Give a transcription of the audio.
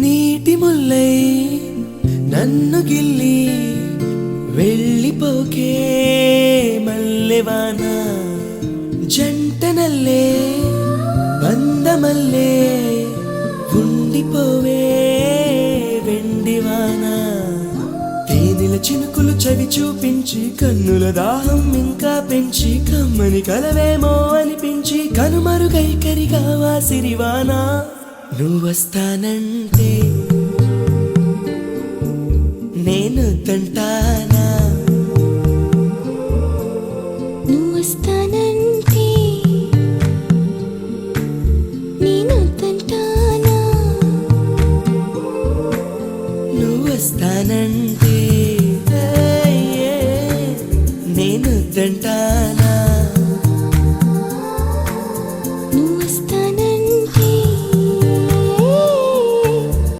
నీటి ముల్లై నన్ను గిల్లి వెళ్ళిపోకే మల్లెవాన జంటనల్లే బందమల్లే ఉండిపోవే వెండివాన తేనెల చినుకులు చవి చూపించి కన్నుల దాహం ఇంకా పెంచి కమ్మని కలవేమో అనిపించి కనుమరుగైకరిగావా సిరివానా నువ్వొస్తానంటే నేను తంటానా నువ్వొస్తానంటే నేను తంటానా నువ్వొస్తానంటే నేను తంటానా